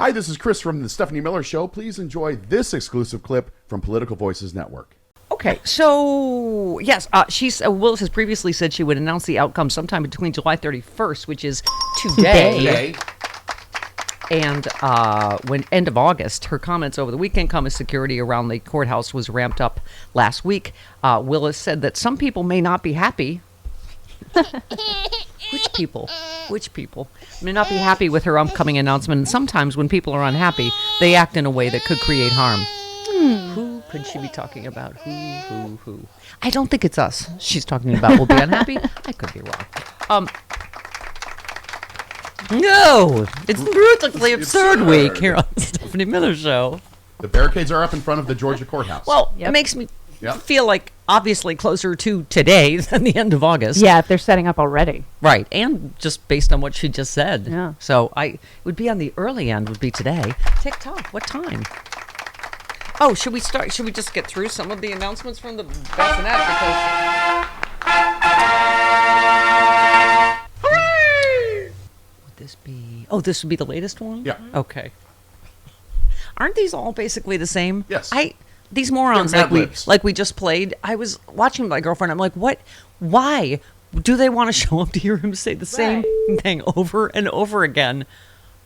Hi, this is Chris from the Stephanie Miller Show. Please enjoy this exclusive clip from Political Voices Network. Okay, so yes, Willis has previously said she would announce the outcome sometime between July 31st, which is today. And when end of August. Her comments over the weekend come as security around the courthouse was ramped up last week. Willis said that some people may not be happy. Which people? May not be happy with her upcoming announcement. And sometimes when people are unhappy, they act in a way that could create harm. Who could she be talking about? Who? I don't think it's us she's talking about. Will be unhappy? I could be wrong. No, it's brutally absurd week here on the Stephanie Miller Show. The barricades are up in front of the Georgia courthouse. Well, It makes me feel like obviously closer to today than the end of August. Yeah, if they're setting up already. Right, and just based on what she just said. Yeah. So it would be on the early end, would be today. TikTok, what time? Oh, should we start? Should we just get through some of the announcements from the bassinet? Because this would be the latest one? Yeah. Okay. Aren't these all basically the same? Yes. These morons like we just played. I was watching with my girlfriend. I'm like, what? Why do they want to show up to hear him say the same thing over and over again?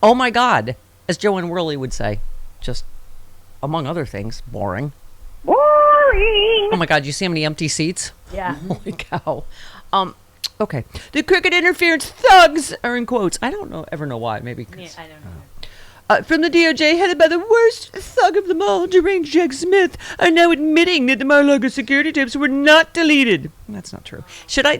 Oh my God, as Joe and Whirly would say, just among other things, boring. Boring. Oh my God, you see how many empty seats? Yeah. Holy cow. Okay. The cricket interference thugs are in quotes. I don't ever know why. Maybe. Yeah, I don't know. From the DOJ, headed by the worst thug of them all, deranged Jack Smith, are now admitting that the Mar-a-Lago security tapes were not deleted. That's not true.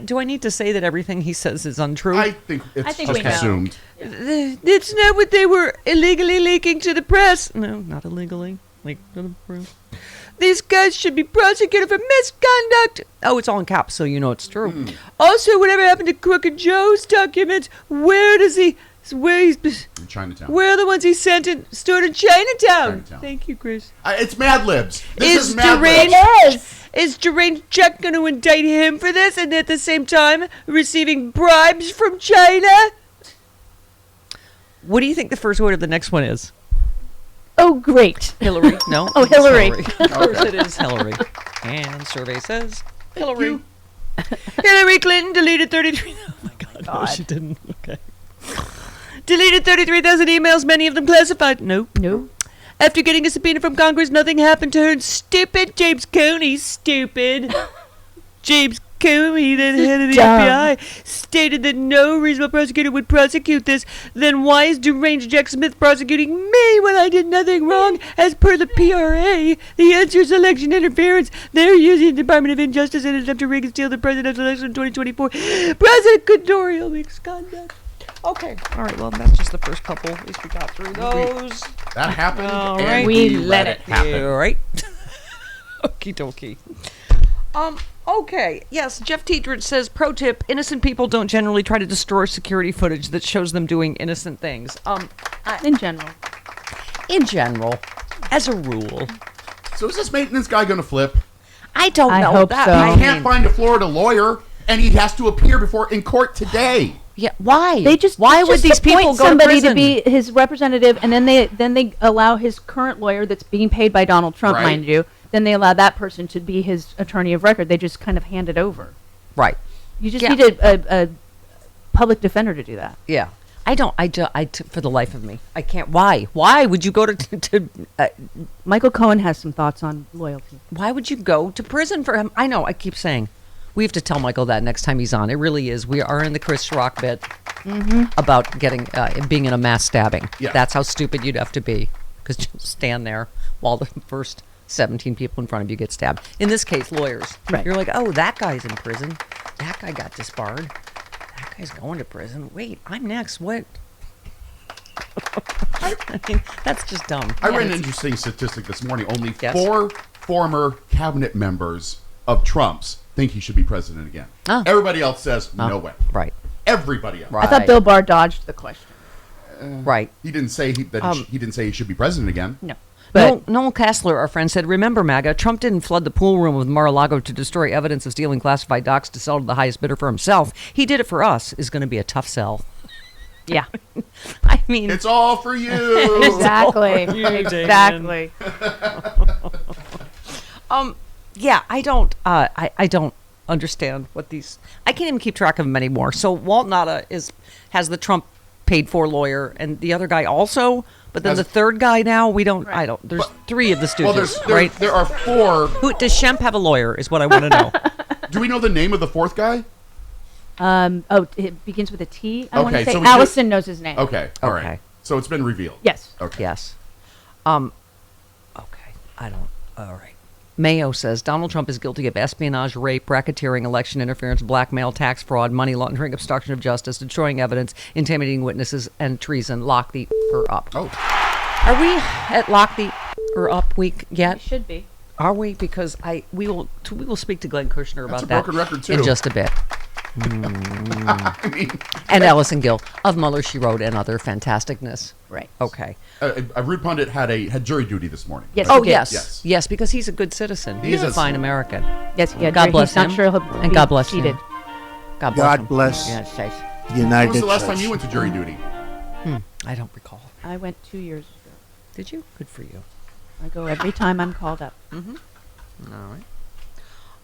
Do I need to say that everything he says is untrue? I think it's just assumed. It's not what they were illegally leaking to the press. No, not illegally. Leaked to the press. These guys should be prosecuted for misconduct. Oh, it's all in caps, so you know it's true. Also, whatever happened to Crooked Joe's documents? Where he's in Chinatown. Where are the ones he sent and stored in Chinatown? Thank you, Chris. It's Mad Libs. Is deranged Jack going to indict him for this and at the same time receiving bribes from China? What do you think the first word of the next one is? Oh, great. Hillary. No. Oh, Hillary. Of course it is Hillary. And survey says Hillary. Hillary Clinton deleted 33. Oh, my God. No, she didn't. Okay. Deleted 33,000 emails, many of them classified. No. After getting a subpoena from Congress, nothing happened to her. And stupid James Comey, James Comey, the head of the FBI, stated that no reasonable prosecutor would prosecute this. Then why is deranged Jack Smith prosecuting me when I did nothing wrong? As per the PRA, the answer is election interference. They're using the Department of Injustice in an attempt to rig and steal the presidential election in 2024. Presidential misconduct. Okay. All right. Well, that's just the first couple. At least we got through those. That happened. All and right. we let it happen. All right. Okie dokie. Okay. Yes. Jeff Teetridge says, pro tip, innocent people don't generally try to destroy security footage that shows them doing innocent things. In general. As a rule. So is this maintenance guy going to flip? I don't know. Hope so. He can't find a Florida lawyer, and he has to appear in court today. Yeah, why? Why would these people go to somebody prison? to be his representative, and then they allow his current lawyer that's being paid by Donald Trump, mind you. Then they allow that person to be his attorney of record. They just kind of hand it over. Right. You just need a public defender to do that. Yeah. For the life of me, I can't. Why? Why would you go to Michael Cohen has some thoughts on loyalty. Why would you go to prison for him? I know. I keep saying. We have to tell Michael that next time he's on. It really is. We are in the Chris Rock bit about being in a mass stabbing. Yeah. That's how stupid you'd have to be. Because you stand there while the first 17 people in front of you get stabbed. In this case, lawyers. Right. You're like, oh, that guy's in prison. That guy got disbarred. That guy's going to prison. Wait, I'm next. What? I mean, that's just dumb. I read an interesting statistic this morning. Only 4 former cabinet members of Trump's think he should be president again. Everybody else says no way. Right. Everybody else. I thought Bill Barr dodged the question. Right. He didn't say he didn't say he should be president again. No. But Noel Kassler, our friend, said, remember, MAGA, Trump didn't flood the pool room with Mar-a-Lago to destroy evidence of stealing classified docs to sell to the highest bidder for himself. He did it for us. Is going to be a tough sell. Yeah. I mean, It's all for you. Exactly. Damon. Exactly. yeah, I don't understand what these. I can't even keep track of them anymore. So Walt Nada has the Trump paid for lawyer, and the other guy also. But then the third guy now, we don't. I don't. There's three of the students, right? There are four. Who does Shemp have a lawyer? Is what I want to know. Do we know the name of the fourth guy? It begins with a T. I want to say so Allison knows his name. Okay, all right. Okay. So it's been revealed. Yes. Okay. Yes. Okay. I don't. All right. Mayo says Donald Trump is guilty of espionage, rape, racketeering, election interference, blackmail, tax fraud, money laundering, obstruction of justice, destroying evidence, intimidating witnesses, and treason. Lock the up. Oh. Are we at lock the up week yet? It should be. Are we? Because we will speak to Glenn Kirschner about That's a that broken record, too. in just a bit. I mean, And Ellison Gill of Mueller, She Wrote, and other fantasticness. Right. Okay. a rude pundit had jury duty this morning. Yes. Oh he did. yes, yes, because he's a good citizen. He's a Yes. fine American. Yes. Yeah. God bless he's not him. sure he'll And be God bless seated. him. God bless God him. bless United States. the United When was the last time States. you went to jury duty? I don't recall. I went 2 years ago. Did you? Good for you. I go every time I'm called up. All right.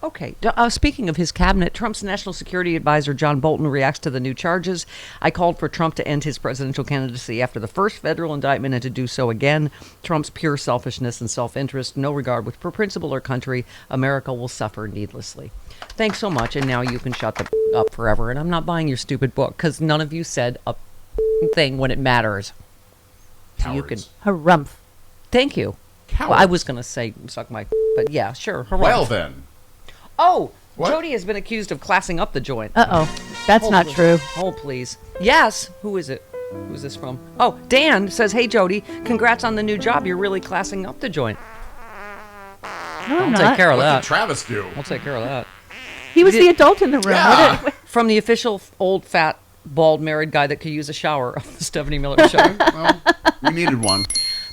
Okay. Speaking of his cabinet, Trump's national security advisor John Bolton reacts to the new charges. I called for Trump to end his presidential candidacy after the first federal indictment and to do so again. Trump's pure selfishness and self-interest, no regard for principle or country. America will suffer needlessly. Thanks so much, and now you can shut up forever. And I'm not buying your stupid book because none of you said a thing when it matters. So you can. Cowards. Harumph. Thank you. Cowards. Well, I was going to say suck my, but yeah, sure. Hurrah. Well then. Oh, What? Jody has been accused of classing up the joint. That's Oh, not please. true. Oh, please. Yes. Who is it? Who's this from? Oh, Dan says, "Hey, Jody, congrats on the new job. You're really classing up the joint." No, I'm I'll take not. care of What that. did Travis do? I'll take care of that. He was did- the adult in the room. Yeah. What From the official old, fat, bald, married guy that could use a shower of the Stephanie Miller Show. Well, we needed one.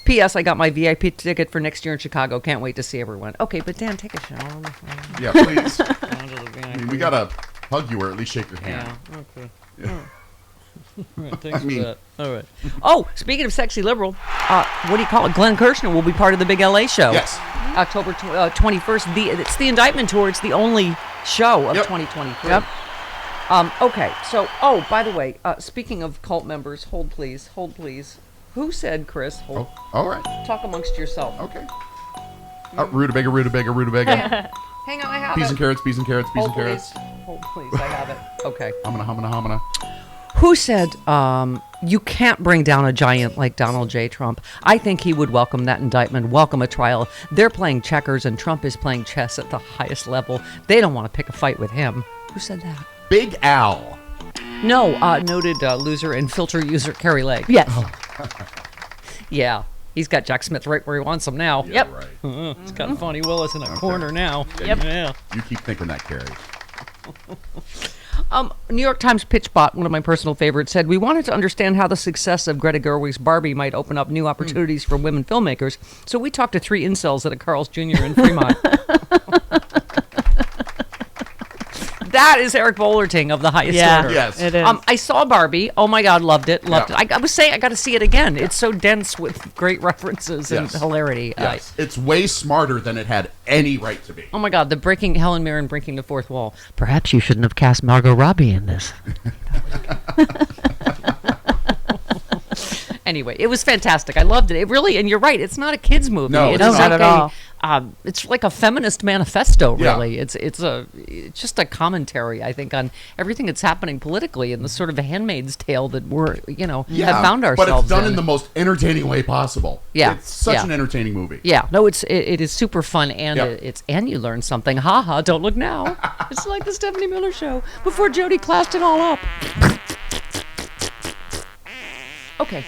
P.S. I got my VIP ticket for next year in Chicago. Can't wait to see everyone. Okay, but Dan, take a shower. Yeah, please. I mean, we gotta hug you or at least shake your hand. Okay. Yeah. Thanks I mean- for that. All right. Oh, speaking of sexy liberal, what do you call it? Glenn Kirschner will be part of the big LA show. Yes. October 21st. It's the indictment tour. It's the only show of Yep. 2023. Yep. Okay. So, by the way, speaking of cult members, hold please. Who said, Chris? Hold. Oh, all right. Talk amongst yourself. Okay. Rutabaga, rutabaga, rutabaga. Hang on, I have Peas it. and carrots, peas and carrots, peas and Hold carrots. please. Hold please. I have it. Okay. Homina. Who said you can't bring down a giant like Donald J. Trump? I think he would welcome that indictment, welcome a trial. They're playing checkers and Trump is playing chess at the highest level. They don't want to pick a fight with him. Who said that? Big Al. No, noted loser and filter user Carrie Lake. Yes. Yeah, he's got Jack Smith right where he wants him now. Yeah, right. He's got Fonnie Willis in a corner now. Yep. Yeah. You keep thinking that, Carrie. New York Times PitchBot, one of my personal favorites, said, "We wanted to understand how the success of Greta Gerwig's Barbie might open up new opportunities for women filmmakers, so we talked to 3 incels at a Carl's Jr. in Fremont." That is Eric Bollerting of the highest order. Yes. It is. I saw Barbie. Oh my God, loved it. Yeah. I was saying I got to see it again. It's so dense with great references and Yes. hilarity. Yes. It's way smarter than it had any right to be. Oh my God, the breaking Helen Mirren breaking the fourth wall. Perhaps you shouldn't have cast Margot Robbie in this. Anyway, it was fantastic. I loved it. It really, and you're right. It's not a kids movie. No, it's it's not at all. It's like a feminist manifesto. Yeah. Really, it's just a commentary. I think on everything that's happening politically and the sort of Handmaid's Tale that we're have found ourselves. But it's done in the most entertaining way possible. Yeah. It's such Yeah. an entertaining movie. Yeah, no, it is super fun and Yeah. and you learn something. Ha ha! Don't look now. It's like the Stephanie Miller Show before Jody classed it all up. Okay.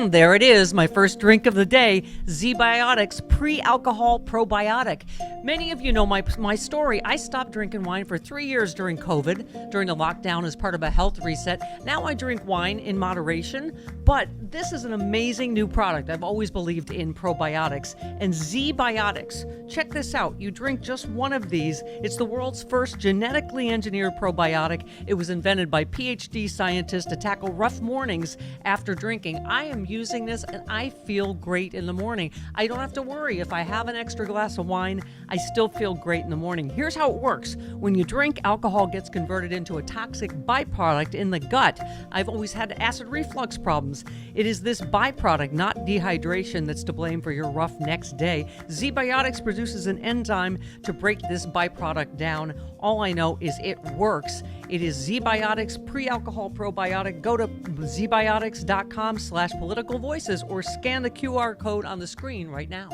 There it is, my first drink of the day. Z-Biotics Pre-Alcohol Probiotic. Many of you know my story. I stopped drinking wine for 3 years during COVID, during the lockdown as part of a health reset. Now I drink wine in moderation, but this is an amazing new product. I've always believed in probiotics and Z-Biotics. Check this out. You drink just one of these. It's the world's first genetically engineered probiotic. It was invented by PhD scientists to tackle rough mornings after drinking. I am using this and I feel great in the morning. I don't have to worry if I have an extra glass of wine. I still feel great in the morning. Here's how it works. When you drink, alcohol gets converted into a toxic byproduct in the gut. I've always had acid reflux problems. It is this byproduct, not dehydration, that's to blame for your rough next day. Z-Biotics produces an enzyme to break this byproduct down. All I know is it works. It is Z-Biotics pre-alcohol probiotic. Go to zbiotics.com/politicalvoices or scan the QR code on the screen right now.